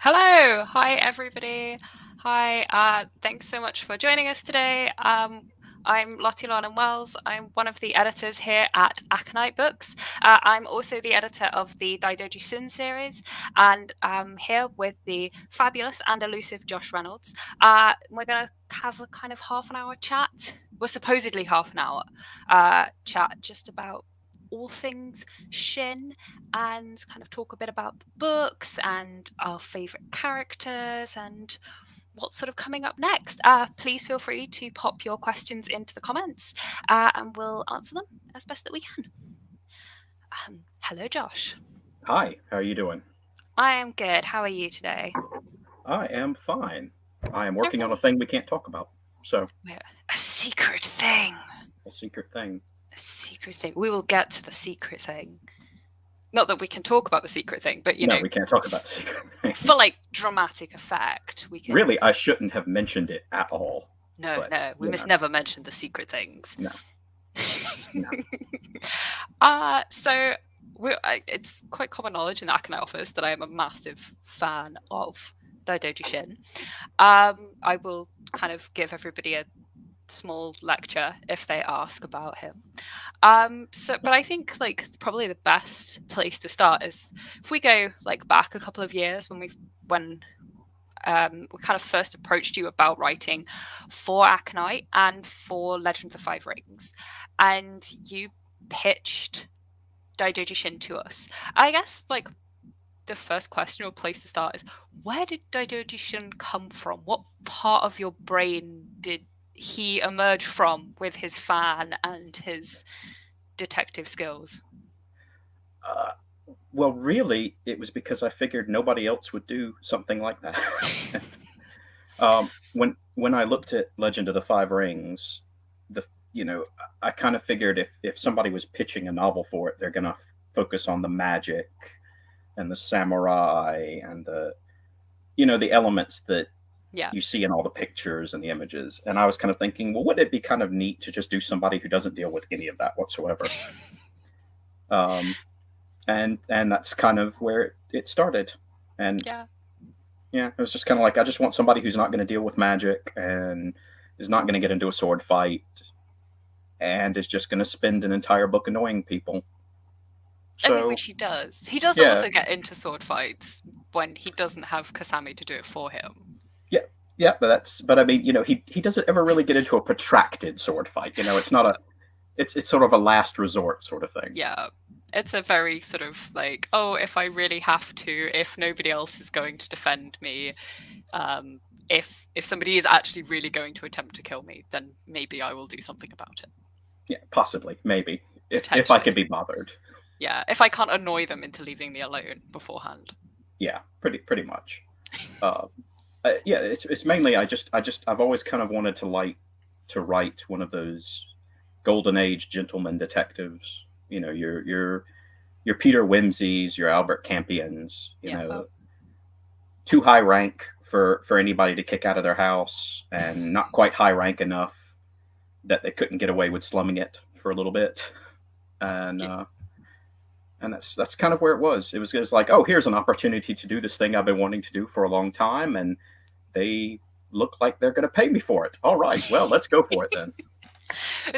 Hello, hi everybody. Hi, thanks so much for joining us today. I'm Lottie Llewelyn-Wells. I'm one of the editors here at Aconite Books. I'm also the editor of the Daidoji Shin series, and I'm here with the fabulous and elusive Josh Reynolds. We're going to have a kind of half an hour chat. Well, supposedly half an hour chat just about all things Shin and kind of talk a bit about the books and our favourite characters and what's sort of coming up next. Please feel free to pop your questions into the comments and we'll answer them as best that we can. Hello, Josh. Hi, how are you doing? I am good. How are you today? I am fine. I am working on a Okay. thing we can't talk about. So, A secret thing. a secret thing. A secret thing. We will get to the secret thing. Not that we can talk about the secret thing, but No, we can't talk about the secret thing. for like dramatic effect, we can. Really, I shouldn't have mentioned it at all. No, we must know. never mention the secret things. No. No. So it's quite common knowledge in the Aconite office that I am a massive fan of Daidoji Shin. I will kind of give everybody a small lecture if they ask about him. But I think like probably the best place to start is if we go like back a couple of years when we kind of first approached you about writing for Aconite and for Legend of the Five Rings, and you pitched Daidoji Shin to us. I guess like the first question or place to start is, where did Daidoji Shin come from? What part of your brain did he emerge from with his fan and his detective skills? Well, really, it was because I figured nobody else would do something like that. When I looked at Legend of the Five Rings, I kind of figured if somebody was pitching a novel for it, they're gonna focus on the magic and the samurai and the elements that you see in all the pictures and the images. And I was kind of thinking, well, wouldn't it be kind of neat to just do somebody who doesn't deal with any of that whatsoever? And that's kind of where it started. And it was just kind of like, I just want somebody who's not going to deal with magic and is not going to get into a sword fight and is just going to spend an entire book annoying people. So, I mean, which he does. He does also get into sword fights when he doesn't have Kasami to do it for him. Yeah, but I mean, he doesn't ever really get into a protracted sword fight. It's not it's sort of a last resort sort of thing. Yeah. It's a very sort of like, oh, if I really have to, if nobody else is going to defend me, if somebody is actually really going to attempt to kill me, then maybe I will do something about it. Yeah, possibly, maybe, if I could be bothered. Yeah, if I can't annoy them into leaving me alone beforehand. Yeah, pretty much. Yeah, it's mainly I've always kind of wanted to write one of those golden age gentleman detectives. Your Peter Wimseys, your Albert Campions. Too high rank for anybody to kick out of their house, and not quite high rank enough that they couldn't get away with slumming it for a little bit. And that's kind of where it was. It was like, oh, here's an opportunity to do this thing I've been wanting to do for a long time, and they look like they're going to pay me for it. All right, well, let's go for it then.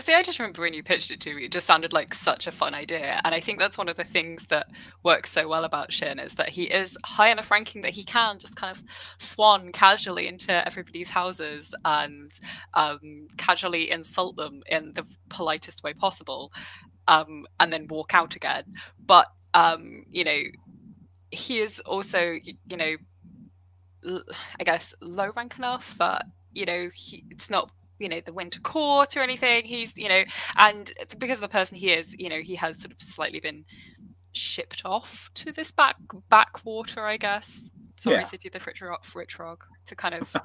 See, I just remember when you pitched it to me, it just sounded like such a fun idea. And I think that's one of the things that works so well about Shin is that he is high enough ranking that he can just kind of swan casually into everybody's houses and casually insult them in the politest way possible, and then walk out again. But, he is also, I guess, low rank enough that, it's not the winter court or anything. He's and because of the person he is, he has sort of slightly been shipped off to this backwater, I guess. Sorry to do the Richrog, to kind of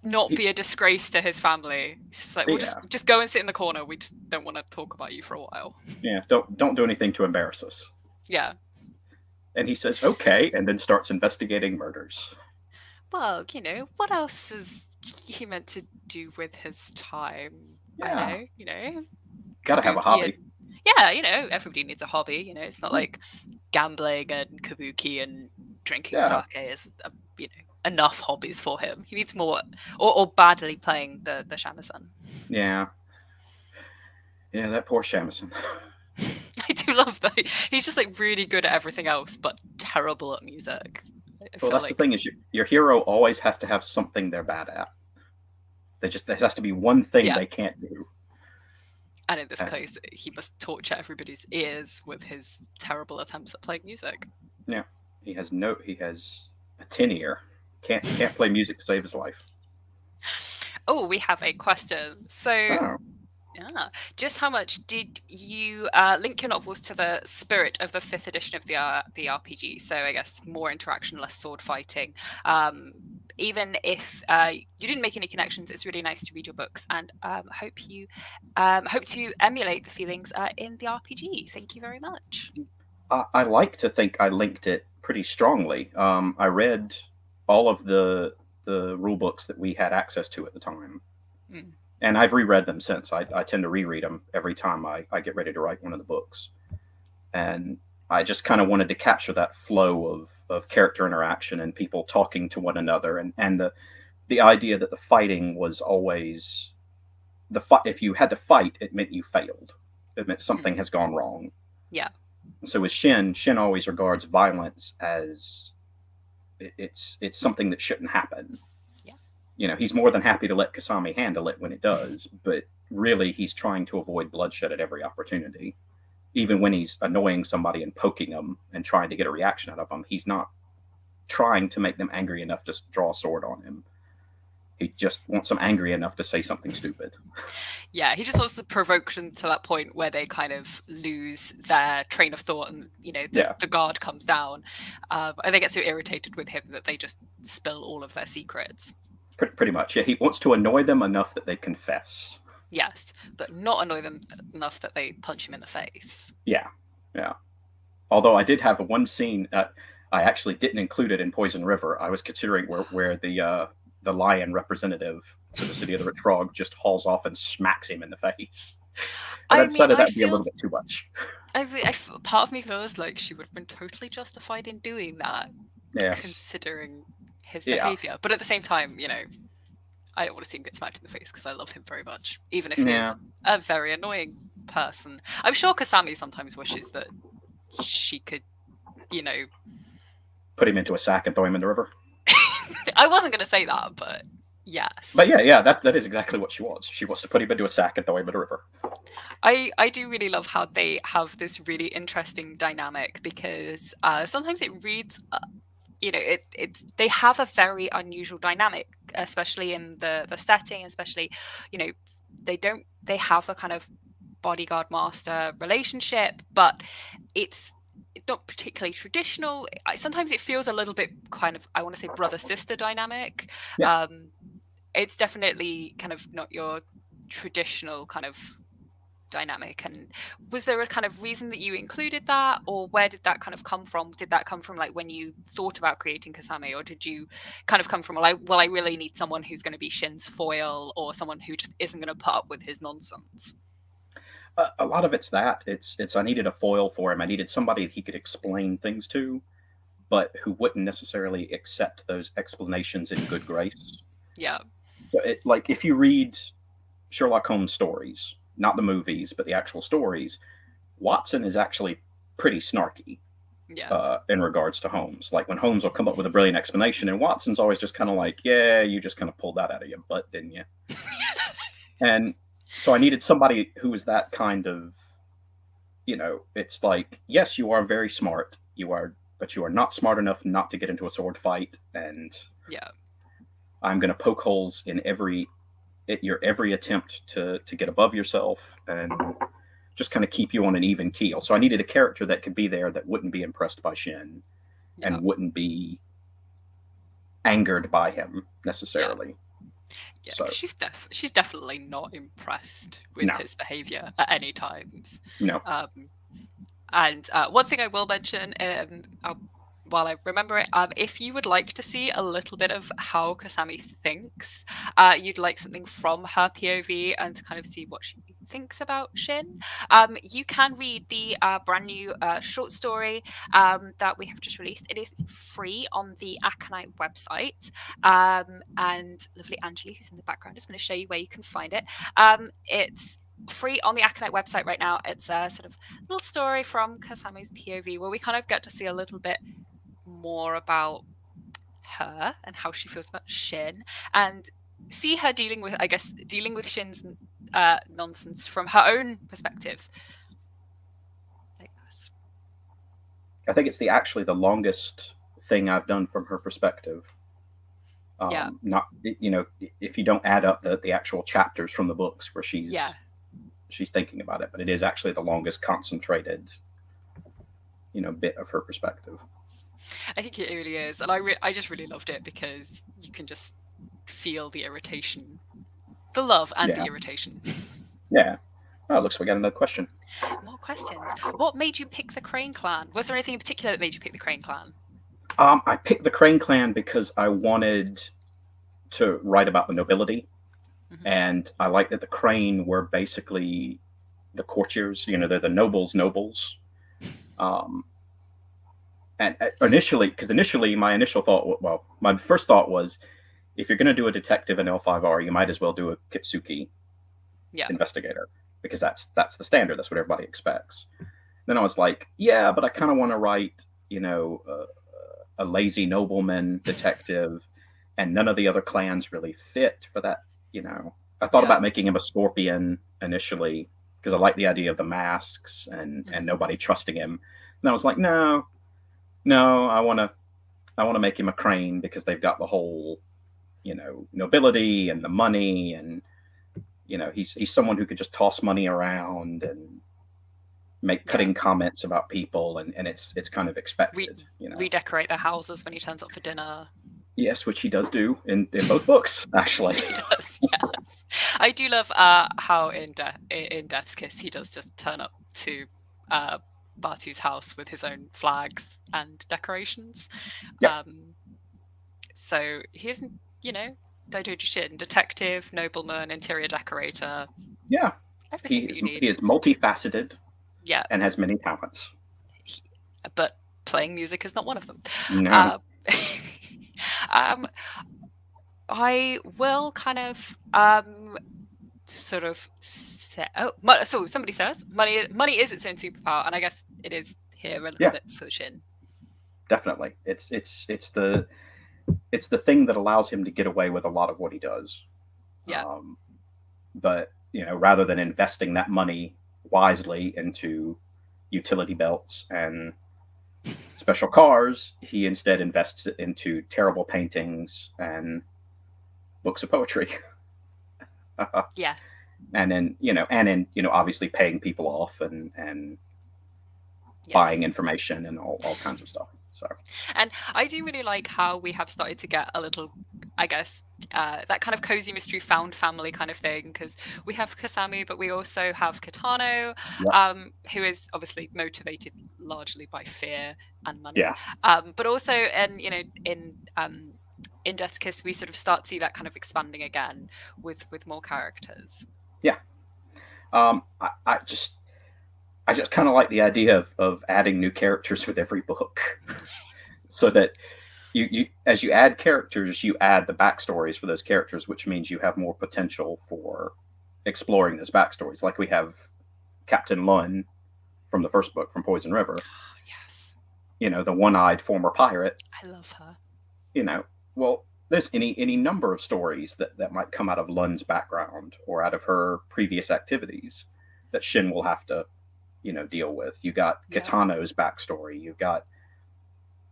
not be a disgrace to his family. It's just like, we'll just go and sit in the corner. We just don't want to talk about you for a while. Yeah, don't do anything to embarrass us. Yeah. And he says, okay, and then starts investigating murders. Well, what else is he meant to do with his time? Yeah. I know, Gotta have a hobby. Yeah, everybody needs a hobby. It's not like gambling and kabuki and drinking Yeah. sake is, enough hobbies for him. He needs more, or badly playing the shamisen. Yeah. Yeah, that poor shamisen. I do love that. He's just like really good at everything else, but terrible at music. Well, that's the thing is your hero always has to have something they're bad at. There has to be one thing they can't do. And in this case, he must torture everybody's ears with his terrible attempts at playing music. Yeah, he has a tin ear. Can't play music to save his life. Oh, we have a question. So, yeah, just how much did you link your novels to the spirit of the 5th edition of the RPG? So I guess more interaction, less sword fighting. Even if you didn't make any connections, it's really nice to read your books, and hope to emulate the feelings in the RPG. Thank you very much. I like to think I linked it pretty strongly. I read all of the rule books that we had access to at the time. And I've reread them since. I tend to reread them every time I get ready to write one of the books. And I just kind of wanted to capture that flow of character interaction and people talking to one another. And the idea that the fighting was always... if you had to fight, it meant you failed. It meant something has gone wrong. Yeah. So with Shin always regards violence as it's something that shouldn't happen. He's more than happy to let Kasami handle it when it does, but really he's trying to avoid bloodshed at every opportunity. Even when he's annoying somebody and poking them and trying to get a reaction out of them, he's not trying to make them angry enough to draw a sword on him. He just wants them angry enough to say something stupid. Yeah, he just wants to provoke them to that point where they kind of lose their train of thought and, the guard comes down. And they get so irritated with him that they just spill all of their secrets. Pretty much, yeah. He wants to annoy them enough that they confess. Yes, but not annoy them enough that they punch him in the face. Yeah. Although I did have one scene, I actually didn't include it in Poison River. I was considering where the lion representative to the City of the Rich Frog just hauls off and smacks him in the face. And I decided that'd be a little bit too much. Part of me feels like she would have been totally justified in doing that, considering his behavior. But at the same time, I don't want to see him get smacked in the face because I love him very much, even if he's a very annoying person. I'm sure Kasami sometimes wishes that she could, put him into a sack and throw him in the river. I wasn't going to say that, but yes. But yeah, that is exactly what she wants. She wants to put him into a sack and throw him in the river. I do really love how they have this really interesting dynamic because sometimes it reads... they have a very unusual dynamic, especially in the setting, especially, they have a kind of bodyguard master relationship, but it's not particularly traditional. Sometimes it feels a little bit kind of, I want to say, brother-sister dynamic. Yeah. It's definitely kind of not your traditional kind of dynamic. And was there a kind of reason that you included that, or where did that kind of come from? Did that come from like when you thought about creating Kasame, or did you kind of come from I really need someone who's going to be Shin's foil, or someone who just isn't going to put up with his nonsense? A lot of it's that. It's I needed a foil for him. I needed somebody he could explain things to, but who wouldn't necessarily accept those explanations in good grace. Yeah. So if you read Sherlock Holmes stories, not the movies, but the actual stories, Watson is actually pretty snarky in regards to Holmes. Like when Holmes will come up with a brilliant explanation, and Watson's always just kind of like, yeah, you just kind of pulled that out of your butt, didn't you? And so I needed somebody who was that kind of, it's like, yes, you are very smart, but you are not smart enough not to get into a sword fight, and I'm going to poke holes in your every attempt to get above yourself and just kind of keep you on an even keel. So I needed a character that could be there that wouldn't be impressed by Shin and wouldn't be angered by him necessarily. Yeah, so she's definitely not impressed with his behavior at any times. No. And one thing I will mention, while I remember it, if you would like to see a little bit of how Kasami thinks, you'd like something from her POV and to kind of see what she thinks about Shin. You can read the brand new short story that we have just released. It is free on the Aconite website. And lovely Anjali, who's in the background, is going to show you where you can find it. It's free on the Aconite website right now. It's a sort of little story from Kasame's POV where we kind of get to see a little bit more about her and how she feels about Shin, and see her dealing with Shin's nonsense from her own perspective. I think it's actually the longest thing I've done from her perspective. Yeah. Not, you know, if you don't add up the actual chapters from the books where she's thinking about it, but it is actually the longest concentrated, you know, bit of her perspective. I think it really is, and I just really loved it because you can just feel the irritation, the love and the irritation. Yeah. Oh, it looks like we got another question. More questions. What made you pick the Crane Clan? Was there anything in particular that made you pick the Crane Clan? I picked the Crane Clan because I wanted to write about the nobility, and I liked that the Crane were basically the courtiers. You know, they're the nobles. And initially, my initial thought, well, my first thought was, if you're going to do a detective in L5R, you might as well do a Kitsuki investigator, because that's the standard. That's what everybody expects. Then I was like, yeah, but I kind of want to write, you know, a lazy nobleman detective, and none of the other clans really fit for that. You know, I thought about making him a scorpion initially because I like the idea of the masks and nobody trusting him. And I was like, no, I want to make him a crane because they've got the whole, you know, nobility and the money, and you know, he's someone who could just toss money around and make cutting comments about people, and it's kind of expected. You know, redecorate their houses when he turns up for dinner. Yes, which he does do in both books, actually. He does, yes. I do love how in Death's Kiss he does just turn up to Batu's house with his own flags and decorations. Yep. So he isn't, you know, Daidoji Shin, detective, nobleman, interior decorator. Yeah. Everything that you need. He is multifaceted. Yeah. And has many talents. But playing music is not one of them. No. I will kind of sort of say, so somebody says money is its own superpower, and I guess it is here a little bit for Shin. Definitely, it's the thing that allows him to get away with a lot of what he does. Yeah. But you know, rather than investing that money wisely into utility belts and special cars, he instead invests it into terrible paintings and books of poetry. Yeah. And then, obviously paying people off and buying information and all kinds of stuff. So, and I do really like how we have started to get a little, I guess, that kind of cozy mystery found family kind of thing, because we have Kasami, but we also have Kitano, who is obviously motivated largely by fear and money. Yeah. But also, and in Death's Kiss, we sort of start to see that kind of expanding again with more characters. Yeah. I just kind of like the idea of adding new characters with every book, so that you as you add characters, you add the backstories for those characters, which means you have more potential for exploring those backstories. Like we have Captain Lun from the first book, from Poison River. Yes. You know, the one-eyed former pirate. I love her. You know, well, there's any number of stories that might come out of Lun's background or out of her previous activities that Shin will have to, deal with. You got Kitano's backstory. You've got,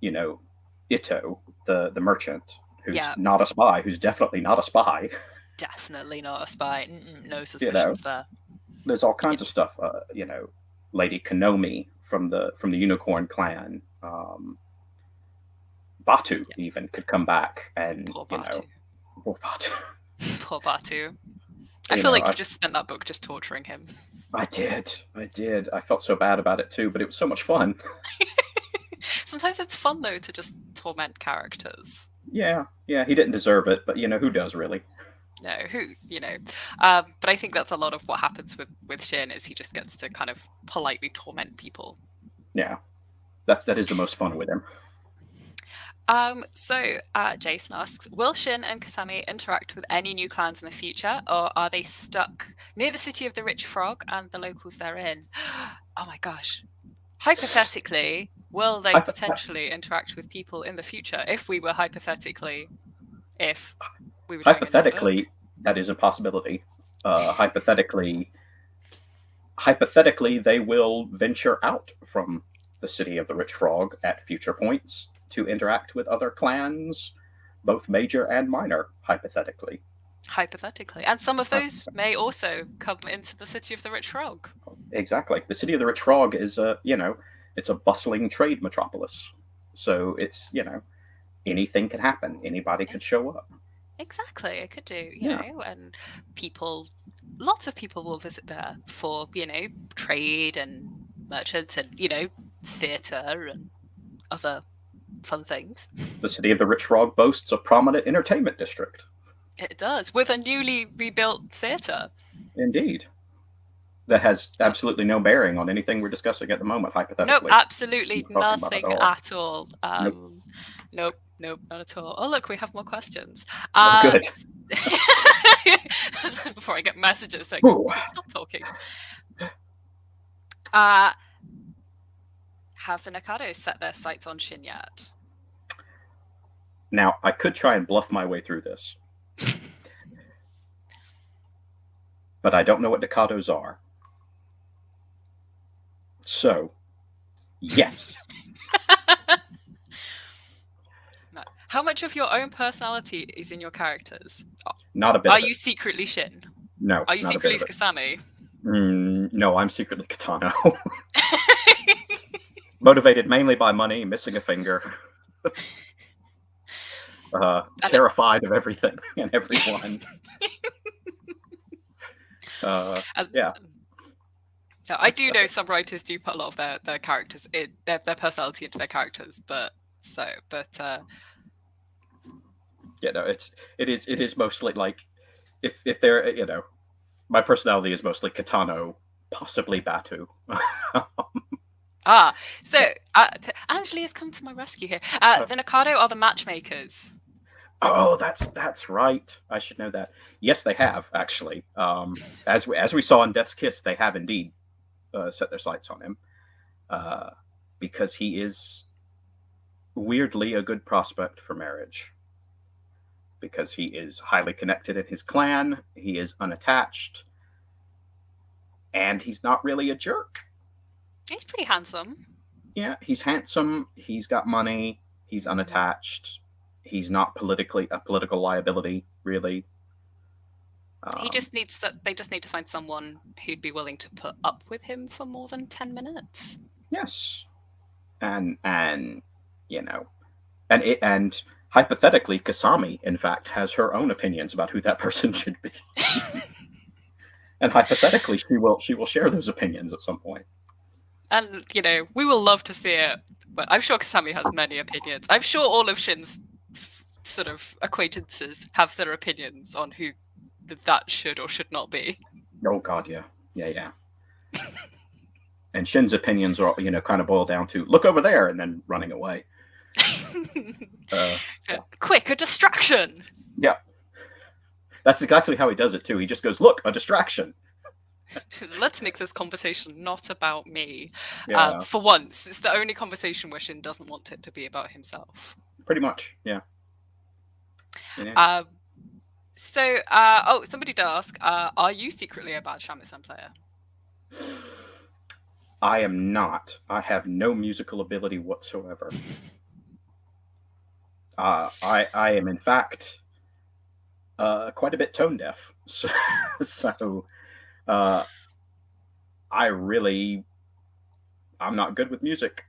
Ito, the merchant, who's not a spy, who's definitely not a spy. Definitely not a spy. No suspicions there. There's all kinds of stuff. Lady Konomi from the Unicorn Clan. Batu even could come back, and poor Batu. Poor Batu. Poor Batu. I feel like you just spent that book just torturing him. I did. I felt so bad about it too, but it was so much fun. Sometimes it's fun though to just torment characters. Yeah, he didn't deserve it, but who does really? no, but I think that's a lot of what happens with Shin is he just gets to kind of politely torment people. Yeah, that is the most fun with him. So Jason asks, will Shin and Kasami interact with any new clans in the future, or are they stuck near the city of the Rich Frog and the locals therein? Oh my gosh. Hypothetically, will they potentially interact with people in the future if we were doing hypothetically, that is a possibility. Hypothetically, they will venture out from the city of the Rich Frog at future points to interact with other clans, both major and minor, hypothetically. And some of those may also come into the city of the Rich Frog. Exactly. The city of the Rich Frog is it's a bustling trade metropolis. So it's, anything can happen. Anybody could show up. Exactly, it could do, you know, and lots of people will visit there for, trade and merchants and, theatre and other fun things. The city of the Rich Frog boasts a prominent entertainment district. It does, with a newly rebuilt theatre. Indeed. That has absolutely no bearing on anything we're discussing at the moment, hypothetically. Nope, absolutely nothing at all. Nope, not at all. Oh, look, we have more questions. Good. Before I get messages saying, stop talking. Have the Nakados set their sights on Shin yet? Now, I could try and bluff my way through this. But I don't know what Nakados are. So, yes. How much of your own personality is in your characters? Not a bit. Are you secretly Shin? No. Are you secretly Kasami? No, I'm secretly Kitano. Motivated mainly by money, missing a finger. Terrified of everything and everyone. Yeah. No, I do know some writers do put a lot of their characters in their personality into their characters, yeah, no, it is mostly like if they're my personality is mostly Kitano, possibly Batu. So Angeli has come to my rescue here. The Nakado are the matchmakers. Oh, that's right. I should know that. Yes, they have actually. As we saw in Death's Kiss, they have indeed set their sights on him because he is weirdly a good prospect for marriage. Because he is highly connected in his clan, he is unattached, and he's not really a jerk. He's pretty handsome. Yeah, he's handsome, he's got money, he's unattached, he's not a political liability, really. They just need to find someone who'd be willing to put up with him for more than 10 minutes. Yes. And hypothetically, Kasami, in fact, has her own opinions about who that person should be. And hypothetically, she will share those opinions at some point. And, we will love to see it. But I'm sure Kasami has many opinions. I'm sure all of Shin's sort of acquaintances have their opinions on who that should or should not be. Oh, God, yeah. Yeah. And Shin's opinions are, kind of boil down to, look over there, and then running away. Quick, a distraction. Yeah, that's exactly how he does it too. He just goes, look, a distraction. Let's make this conversation not about me. Yeah. For once, it's the only conversation where Shin doesn't want it to be about himself. Pretty much, yeah. Somebody did ask, are you secretly a bad shamisen player? I am not. I have no musical ability whatsoever. I am in fact quite a bit tone deaf, so I'm not good with music.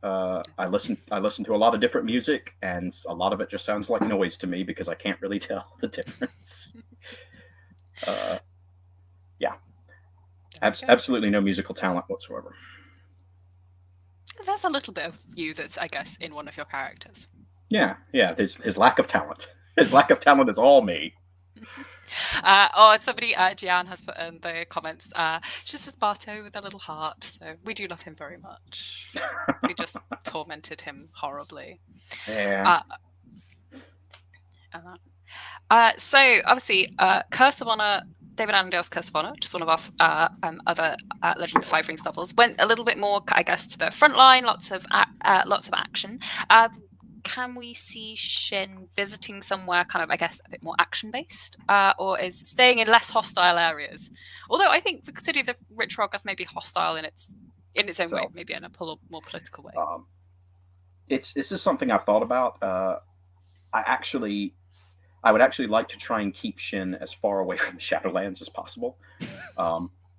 I listen to a lot of different music, and a lot of it just sounds like noise to me because I can't really tell the difference. Yeah, absolutely no musical talent whatsoever. There's a little bit of you that's, I guess, in one of your characters. Yeah. There's his lack of talent. His lack of talent is all me. Somebody, Gian has put in the comments, just says Barto with a little heart. So we do love him very much. We just tormented him horribly. Yeah. So obviously, Curse of Honor, David Annandale's Curse of Honor, just one of our other Legend of the Five Rings novels, went a little bit more, I guess, to the front line. Lots of action. Can we see Shin visiting somewhere kind of, I guess, a bit more action-based, or is staying in less hostile areas? Although I think the City of the Rich Rock is maybe hostile in its own way, maybe in a more political way. This is something I've thought about. I would actually like to try and keep Shin as far away from the Shadowlands as possible,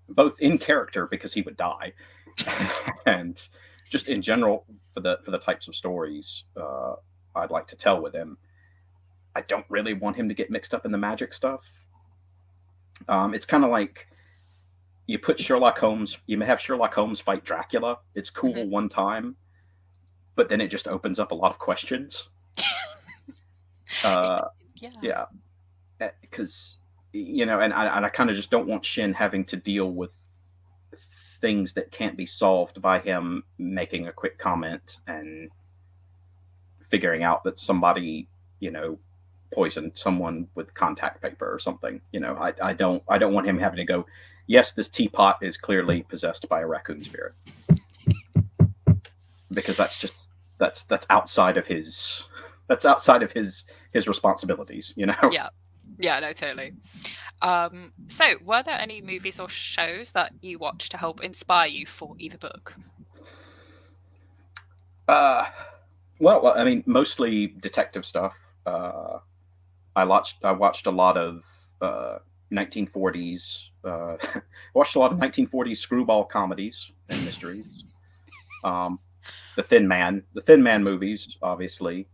both in character because he would die, and just in general for the types of stories I'd like to tell with him. I don't really want him to get mixed up in the magic stuff. It's kind of like you put Sherlock Holmes. You may have Sherlock Holmes fight Dracula. It's cool one time, but then it just opens up a lot of questions. Yeah, because and I kind of just don't want Shin having to deal with things that can't be solved by him making a quick comment and figuring out that somebody poisoned someone with contact paper or something. I don't want him having to go, yes, this teapot is clearly possessed by a raccoon spirit, because that's outside of his responsibilities. Yeah, no, totally. So were there any movies or shows that you watched to help inspire you for either book? Well, I mean, mostly detective stuff. I watched a lot of 1940s. Watched a lot of 1940s screwball comedies and mysteries. The Thin Man movies, obviously.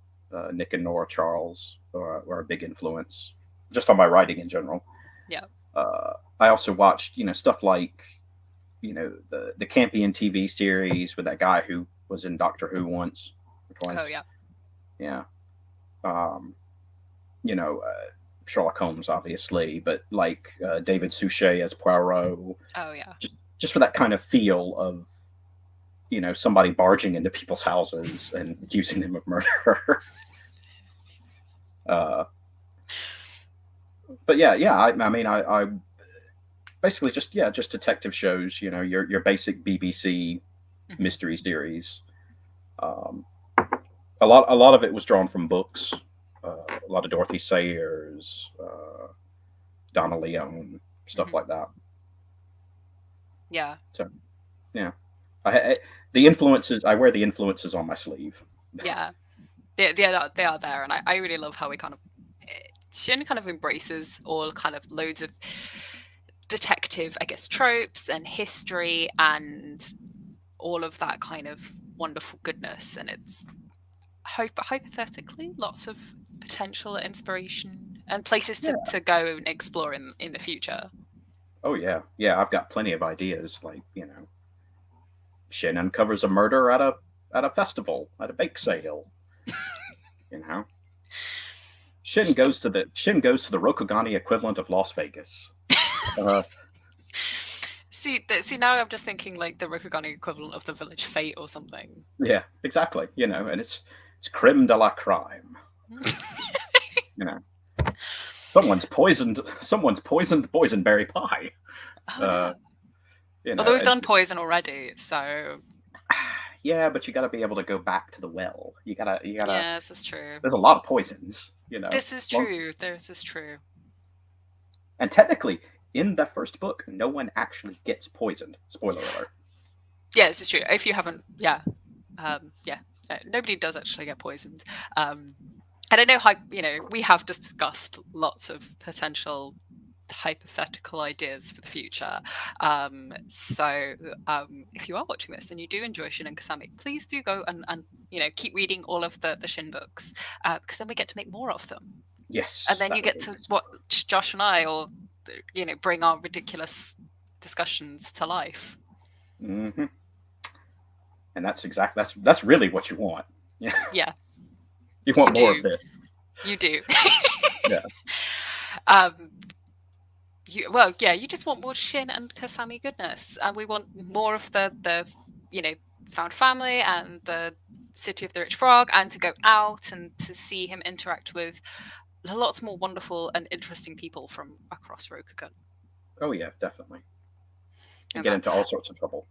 Nick and Nora Charles were a big influence, just on my writing in general. Yeah. I also watched, stuff like, the Campion TV series with that guy who was in Doctor Who once or twice. Oh yeah. Yeah. Sherlock Holmes, obviously, but like David Suchet as Poirot. Oh yeah. Just for that kind of feel of, somebody barging into people's houses and accusing them of murder. But yeah. I basically just detective shows. Your basic BBC mystery series. A lot of it was drawn from books. A lot of Dorothy Sayers, Donna Leon, stuff like that. Yeah. So, yeah. The influences. I wear the influences on my sleeve. Yeah, they are there, and I really love how Shin kind of embraces all kind of loads of detective, I guess, tropes and history and all of that kind of wonderful goodness, and it's hypothetically lots of potential inspiration and places to go and explore in the future. Oh yeah, I've got plenty of ideas. Like Shin uncovers a murder at a festival, at a bake sale. Shin goes to the Rokugani equivalent of Las Vegas. See, now I'm just thinking like the Rokugani equivalent of the Village Fate or something. Yeah, exactly. And it's creme de la crime. Someone's poisoned boysenberry pie. Although we've done poison already, so. Yeah, but you got to be able to go back to the well. You gotta. Yeah, this is true. There's a lot of poisons. This is true. This is true. And technically, in the first book, no one actually gets poisoned. Spoiler alert. Yeah, this is true. If you haven't, nobody does actually get poisoned. And I know how we have discussed lots of potential hypothetical ideas for the future. So if you are watching this and you do enjoy Shin and Kasami, please do go and keep reading all of the Shin books, because then we get to make more of them. Yes. And then you get to watch Josh and I, or bring our ridiculous discussions to life. Mm-hmm. And that's really what you want. Yeah. Yeah. You want more of this. You do. Yeah. You just want more Shin and Kasami goodness, and we want more of the found family and the City of the Rich Frog, and to go out and to see him interact with lots more wonderful and interesting people from across Rokugan. Oh yeah, definitely. And And get that- into all sorts of trouble.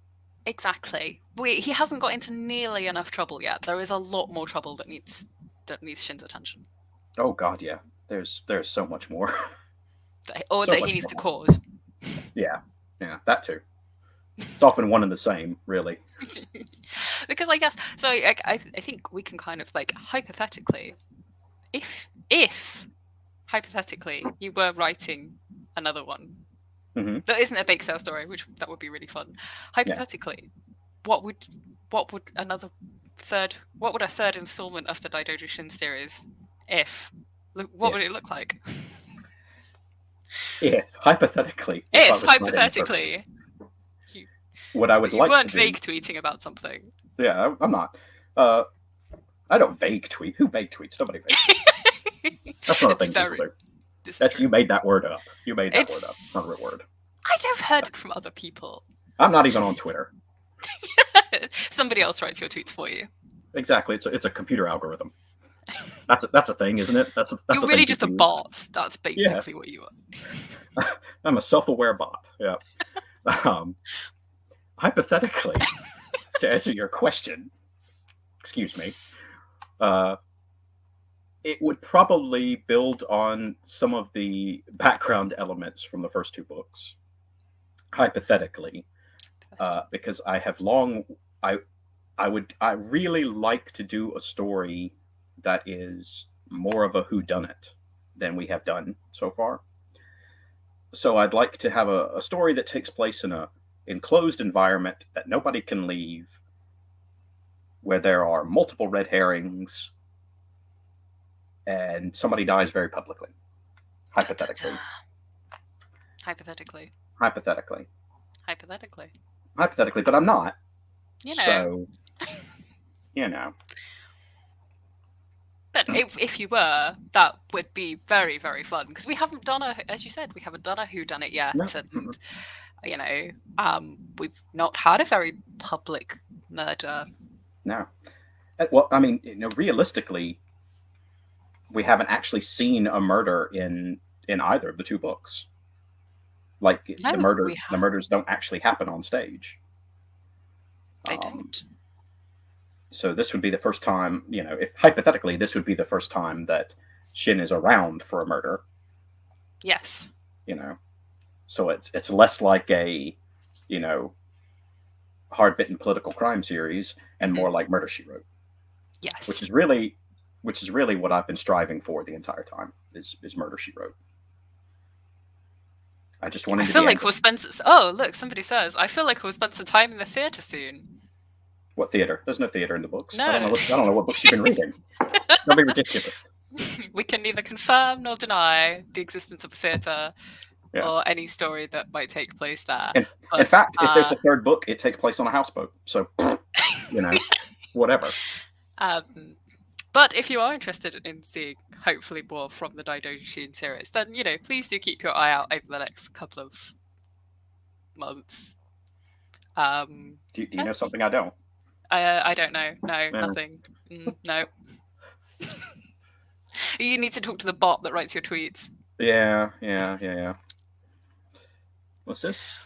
Exactly. He hasn't got into nearly enough trouble yet. There is a lot more trouble that needs Shin's attention. Oh god, yeah. There's so much more. Or So that much he needs to trouble. cause. Yeah, that too. It's often one and the same, really. Because I guess so. I think we can kind of hypothetically, if hypothetically you were writing another one that isn't a bake sale story, which that would be really fun. Hypothetically, what would a third installment of the Daidoji Shin series, what would it look like? Hypothetically. Hypothetically. What I would you like weren't to do, vague tweeting about something. Yeah, I'm not. I don't vague tweet. Who vague tweets? Nobody vague tweets. That's not a thing people do. You made that word up. You made that word up. It's not a real word. I've heard it from other people. I'm not even on Twitter. Somebody else writes your tweets for you. Exactly. It's a computer algorithm. That's a thing, isn't it? You're really just a bot. That's basically what you are. I'm a self-aware bot. Yeah. Hypothetically, to answer your question, excuse me, it would probably build on some of the background elements from the first two books. Hypothetically, because I really like to do a story that is more of a whodunit than we have done so far. So I'd like to have a story that takes place in a enclosed environment that nobody can leave, where there are multiple red herrings, and somebody dies very publicly. Hypothetically. Hypothetically, but I'm not. So, But if you were, that would be very, very fun, because we haven't done as you said, we haven't done a whodunit yet, and we've not had a very public murder. No. Well, I mean, realistically, we haven't actually seen a murder in either of the two books. The murders don't actually happen on stage. They don't. So this would be the first time, if hypothetically, this would be the first time that Shin is around for a murder. Yes. So it's less like a, hard-bitten political crime series and more like Murder, She Wrote. Yes. Which is really what I've been striving for the entire time is Murder, She Wrote. I just wanted. I feel like we'll spend. Oh, look! Somebody says, "I feel like we'll spend some time in the theater soon." What theater? There's no theater in the books. No. I don't know what books you've been reading. Don't be ridiculous. We can neither confirm nor deny the existence of a theater or any story that might take place there. In fact, if there's a third book, it takes place on a houseboat. So, whatever. But if you are interested in seeing hopefully more from the Daidoji Shin series, then please do keep your eye out over the next couple of months. Do you know something I don't? I don't know. No, nothing. No. You need to talk to the bot that writes your tweets. Yeah. What's this?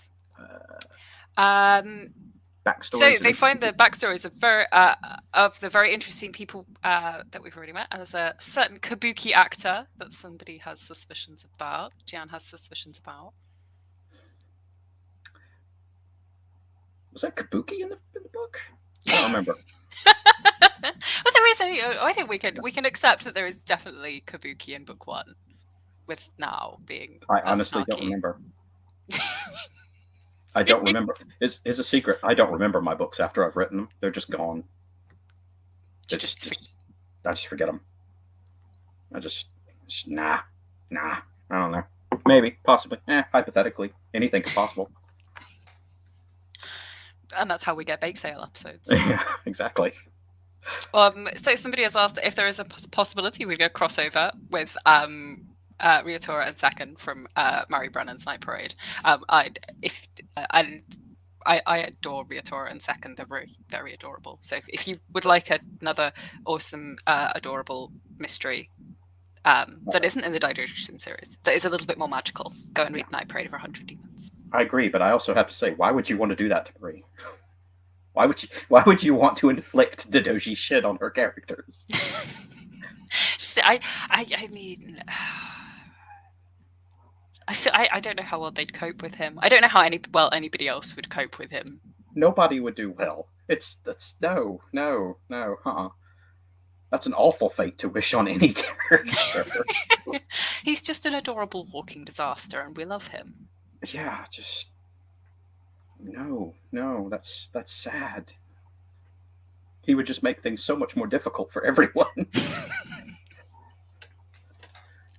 So they find the backstories of the very interesting people that we've already met. And there's a certain kabuki actor that somebody has suspicions about. Jian has suspicions about. Was that kabuki in the book? I don't remember. Well, there is. I think we can accept that there is definitely kabuki in book one, with now being. I honestly don't remember. I don't remember. Is a secret. I don't remember my books after I've written them. They're just gone. I just forget them. I just nah. I don't know. Maybe, possibly. Hypothetically, anything is possible. And that's how we get bake sale episodes. Yeah, exactly. So somebody has asked if there is a possibility we get a crossover with Ryatora and Second from Mary Brennan's Night Parade. I adore Ryatora and Second. They're very, very adorable. So if you would like another awesome, adorable mystery that isn't in the Daidoji Shin series, that is a little bit more magical, go and read Night Parade of 100 Demons. I agree, but I also have to say, why would you want to do that to Marie? Why would you want to inflict Daidoji Shin on her characters? I mean, I don't know how well they'd cope with him. I don't know how anybody else would cope with him. Nobody would do well. No. That's an awful fate to wish on any character. He's just an adorable walking disaster, and we love him. Yeah, just no. That's sad. He would just make things so much more difficult for everyone.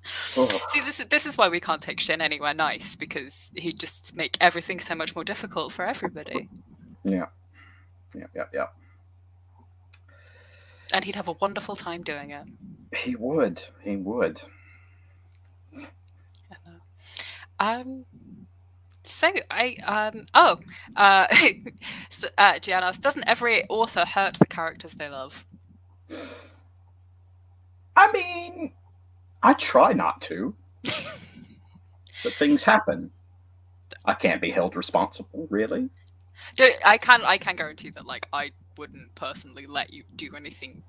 See, this is why we can't take Shin anywhere nice, because he'd just make everything so much more difficult for everybody. Yeah. And he'd have a wonderful time doing it. He would. Gianna, doesn't every author hurt the characters they love? I mean, I try not to, but things happen. I can't be held responsible, really. I can guarantee that, like, I wouldn't personally let you do anything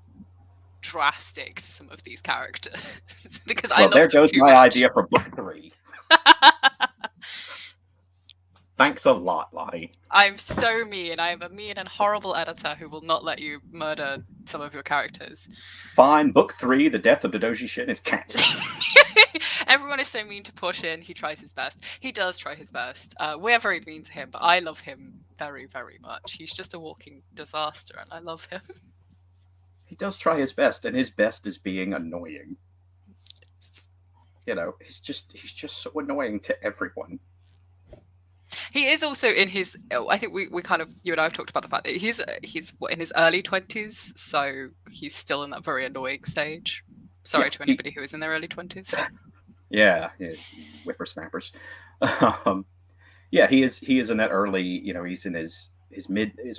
drastic to some of these characters because I love them too much. There goes my idea for book 3. Thanks a lot, Lottie. I'm so mean. I am a mean and horrible editor who will not let you murder some of your characters. Fine, book 3, the death of Daidoji Shin is cancelled. Everyone is so mean to push in. He tries his best. He does try his best. We're very mean to him, but I love him very, very much. He's just a walking disaster, and I love him. He does try his best, and his best is being annoying. You know, he's just so annoying to everyone. He is also in his. I think we kind of, you and I have talked about the fact that he's in his early 20s, so he's still in that very annoying stage. Sorry to anybody who is in their early 20s. Yeah, whippersnappers. Yeah, he is in that early. You know, he's in his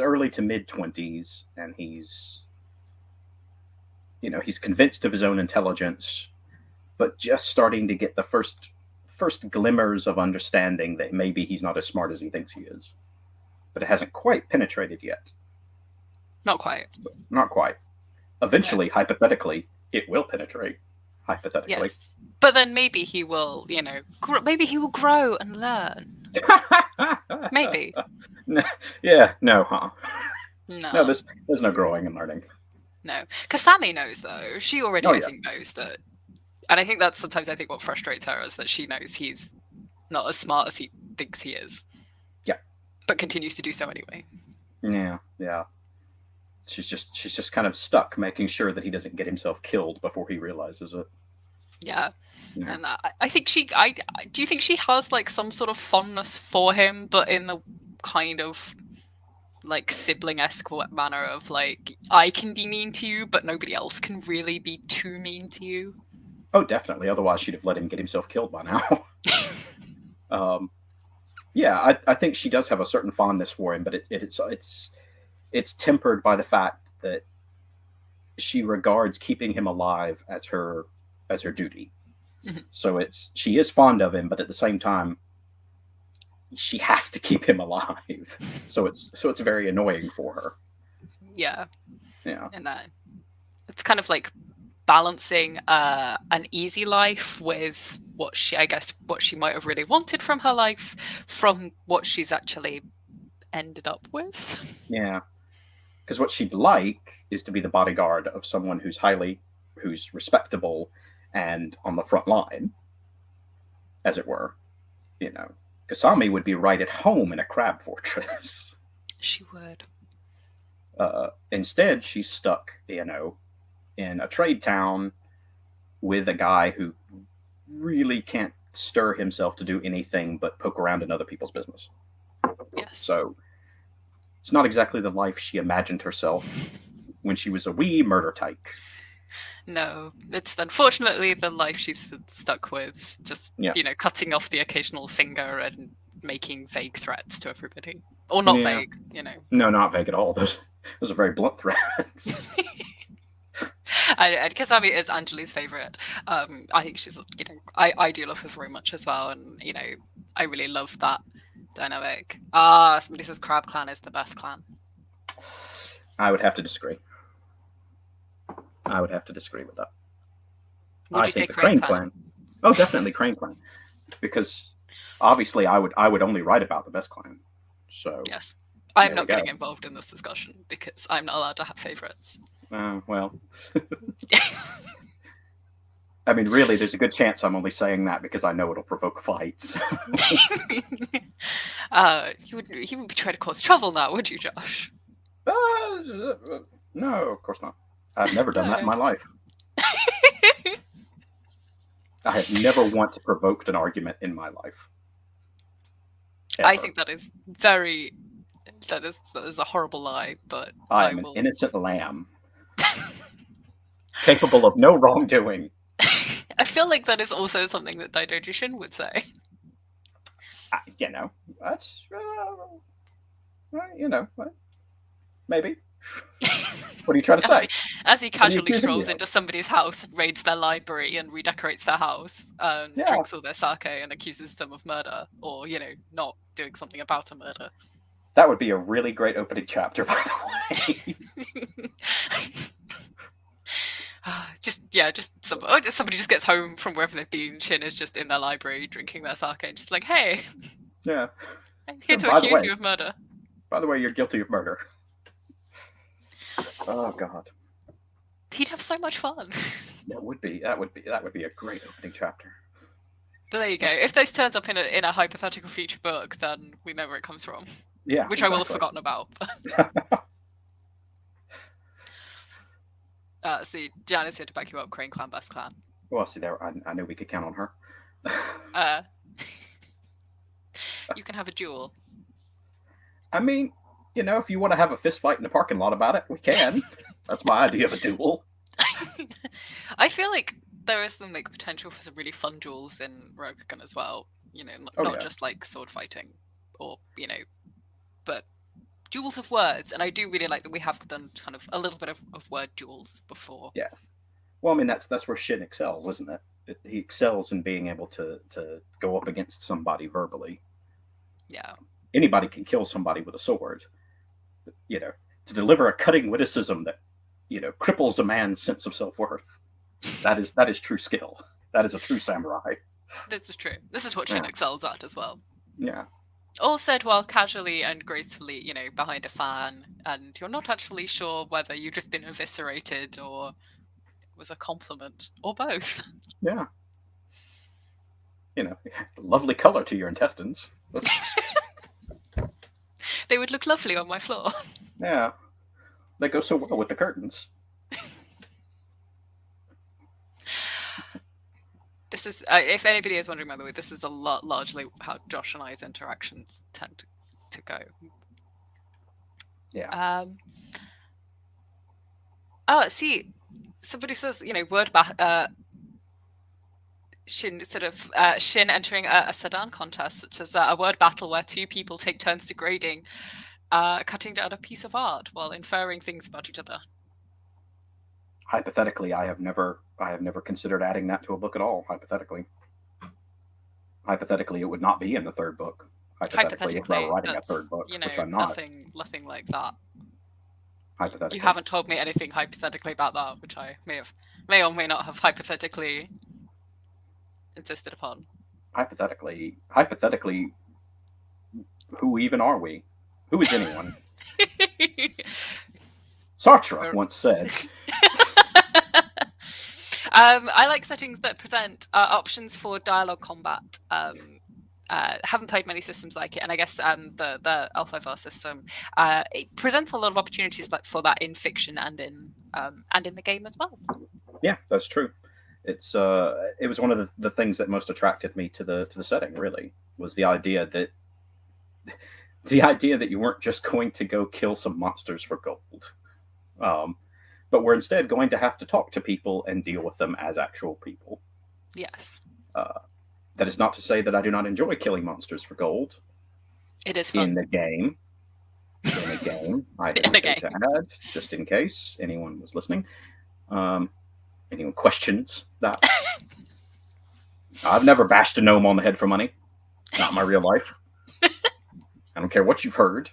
early to mid 20s, and he's convinced of his own intelligence, but just starting to get the first glimmers of understanding that maybe he's not as smart as he thinks he is. But it hasn't quite penetrated yet. Not quite. Eventually, hypothetically, it will penetrate. Hypothetically. Yes. But then maybe he will, maybe he will grow and learn. Maybe. Yeah, no, huh? No, there's no growing and learning. No. Kasami knows, though. She already, I think, knows that. And I think that's sometimes, what frustrates her is that she knows he's not as smart as he thinks he is. Yeah. But continues to do so anyway. Yeah. She's just kind of stuck, making sure that he doesn't get himself killed before he realizes it. Yeah. And I think do you think she has, like, some sort of fondness for him, but in the kind of, like, sibling-esque manner of, like, I can be mean to you, but nobody else can really be too mean to you? Oh, definitely. Otherwise, she'd have let him get himself killed by now. Yeah, I think she does have a certain fondness for him, but it's tempered by the fact that she regards keeping him alive as her duty. So she is fond of him, but at the same time, she has to keep him alive. So it's very annoying for her. Yeah. Yeah. And that it's kind of like balancing an easy life with what she might have really wanted from her life, from what she's actually ended up with. Yeah. Because what she'd like is to be the bodyguard of someone who's respectable and on the front line, as it were. Kasami would be right at home in a crab fortress. She would. Instead, she's stuck, in a trade town with a guy who really can't stir himself to do anything but poke around in other people's business. Yes. So it's not exactly the life she imagined herself when she was a wee murder tyke. No, it's unfortunately the life she's been stuck with, just, cutting off the occasional finger and making vague threats to everybody. Or not vague, No, not vague at all. Those are very blunt threats. And Kasami is Anjali's favourite. I think she's, I do love her very much as well, and, I really love that dynamic. Somebody says Crab Clan is the best clan. I would have to disagree. I would have to disagree with that. Would you say Crane Clan? Oh, definitely Crane Clan, because obviously I would only write about the best clan. So yes, I'm not getting involved in this discussion because I'm not allowed to have favorites. Well, I mean, really, there's a good chance I'm only saying that because I know it'll provoke fights. You wouldn't try to cause trouble now, would you, Josh? No, of course not. I've never done that in my life. I have never once provoked an argument in my life. Ever. I think that is that is a horrible lie, but I am an innocent lamb. Capable of no wrongdoing. I feel like that is also something that Daidoji Shin would say. That's maybe. What are you trying to say? As he casually strolls into somebody's house, raids their library, and redecorates their house, drinks all their sake, and accuses them of murder, or not doing something about a murder. That would be a really great opening chapter, by the way. Somebody just gets home from wherever they've been. Shin is just in their library drinking their sake, and just like, hey, yeah, I'm here to accuse you of murder. By the way, you're guilty of murder. Oh God, he'd have so much fun. That would be a great opening chapter. But there you go. If this turns up in a hypothetical future book, then we know where it comes from. Yeah, which I will have forgotten about. See, Janice here to back you up. Crane Clan, best clan. Well, see there, I knew we could count on her. You can have a duel. I mean, if you want to have a fist fight in the parking lot about it, we can. That's my idea of a duel. I feel like there is some potential for some really fun duels in Rokugan as well. Not just like sword fighting, or but duels of words. And I do really like that we have done kind of a little bit of word duels before. Yeah. Well, I mean that's where Shin excels, isn't it? He excels in being able to go up against somebody verbally. Yeah. Anybody can kill somebody with a sword. To deliver a cutting witticism that, cripples a man's sense of self-worth. That is true skill. That is a true samurai. This is true. This is what Shin excels at as well. Yeah. All said while casually and gracefully, behind a fan, and you're not actually sure whether you've just been eviscerated or it was a compliment, or both. Yeah. Lovely color to your intestines. They would look lovely on my floor. Yeah. They go so well with the curtains. This is, if anybody is wondering, by the way, this is largely how Josh and I's interactions tend to go. Yeah. See, somebody says, word Shin Shin entering a sedan contest, such as a word battle where two people take turns degrading, cutting down a piece of art while inferring things about each other. Hypothetically, I have never considered adding that to a book at all. Hypothetically, it would not be in the third book. Hypothetically, if I were writing a third book, which I'm not. Nothing like that. Hypothetically, you haven't told me anything hypothetically about that, which I may or may not have hypothetically insisted upon. Hypothetically, who even are we? Who is anyone? Sartre once said. I like settings that present options for dialogue combat. Haven't played many systems like it, and I guess the L5R system it presents a lot of opportunities for that in fiction and in the game as well. Yeah, that's true. It was one of the things that most attracted me to the setting. Really, was the idea that you weren't just going to go kill some monsters for gold. but we're instead going to have to talk to people and deal with them as actual people. Yes. That is not to say that I do not enjoy killing monsters for gold. It is fun. In the game. In a game, I hesitate to add, just in case anyone was listening. Anyone questions that. I've never bashed a gnome on the head for money. Not in my real life. I don't care what you've heard.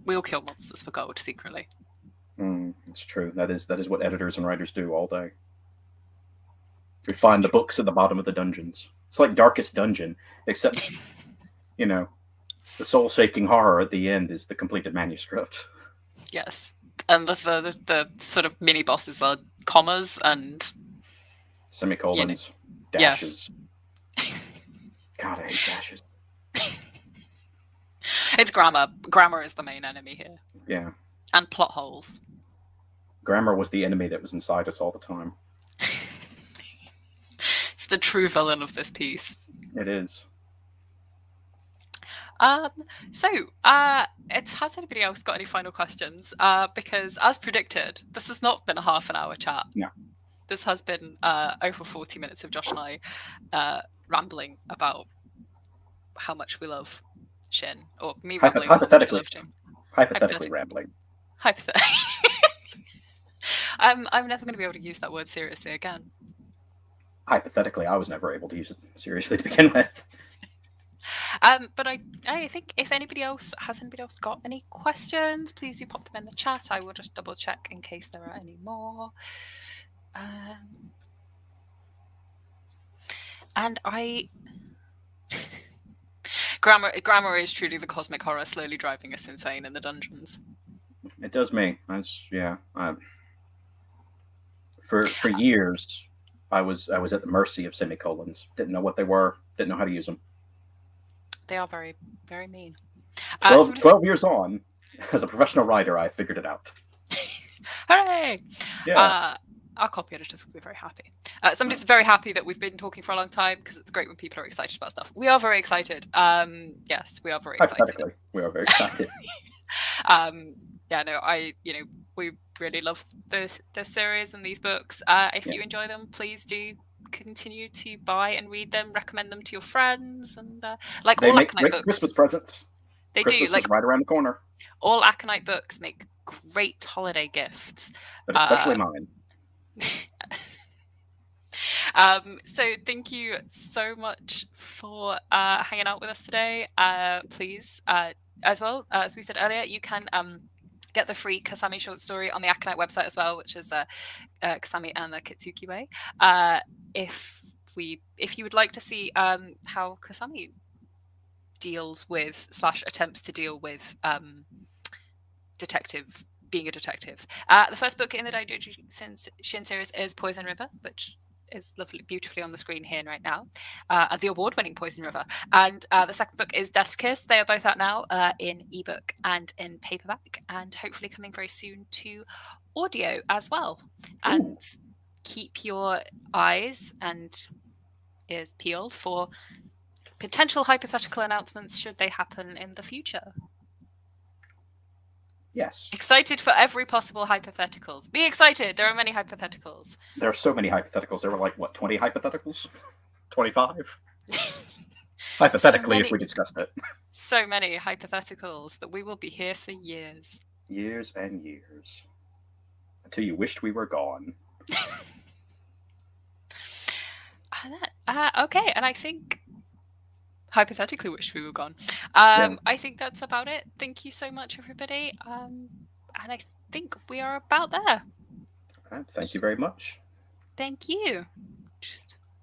We'll kill monsters for gold secretly. It's true. That is what editors and writers do all day. We find the books at the bottom of the dungeons. It's like Darkest Dungeon, except, the soul-shaking horror at the end is the completed manuscript. Yes. And the sort of mini bosses are commas and semicolons, dashes. Yes. God, I hate dashes. It's grammar. Grammar is the main enemy here. Yeah. And plot holes. Grammar was the enemy that was inside us all the time. It's the true villain of this piece. It is. Has anybody else got any final questions? Because as predicted, this has not been a half an hour chat. No. This has been over 40 minutes of Josh and I rambling about how much we love Shin, or me rambling about how much I love Shin. Hypothetically rambling. I'm never going to be able to use that word seriously again. Hypothetically, I was never able to use it seriously to begin with. But I think if anybody else got any questions, please do pop them in the chat. I will just double check in case there are any more. Grammar is truly the cosmic horror slowly driving us insane in the dungeons. It does me. For years, I was at the mercy of semicolons. Didn't know what they were. Didn't know how to use them. They are very, very mean. 12 years on, as a professional writer, I figured it out. Hooray! Yeah. Our copy editors will be very happy. Somebody's very happy that we've been talking for a long time, because it's great when people are excited about stuff. We are very excited. Yes, we are very excited. We are very excited. We really love the series and these books. If you enjoy them, please do continue to buy and read them, recommend them to your friends, and they all make Aconite great books. Christmas presents. They Christmas do. is right around the corner. All Aconite books make great holiday gifts, but especially mine. So thank you so much for hanging out with us today. Please, as well as we said earlier, you can get the free Kasami short story on the Aconite website as well, which is Kasami and the Kitsuki Way. If you would like to see how Kasami deals with / attempts to deal with being a detective. The first book in the Daidoji Shin series is Poison River, which is lovely, beautifully on the screen here right now. The award-winning Poison River. And the second book is Death's Kiss. They are both out now in ebook and in paperback, and hopefully coming very soon to audio as well. And keep your eyes and ears peeled for potential hypothetical announcements should they happen in the future. Yes. Excited for every possible hypotheticals. Be excited. There are many hypotheticals. There are so many hypotheticals. There were 20 hypotheticals? 25? Hypothetically, if we discussed it. So many hypotheticals that we will be here for years. Years and years. Until you wished we were gone. Okay, and I think hypothetically wish we were gone. I think that's about it. Thank you so much, everybody. And I think we are about there. Thank you very much. Thank you.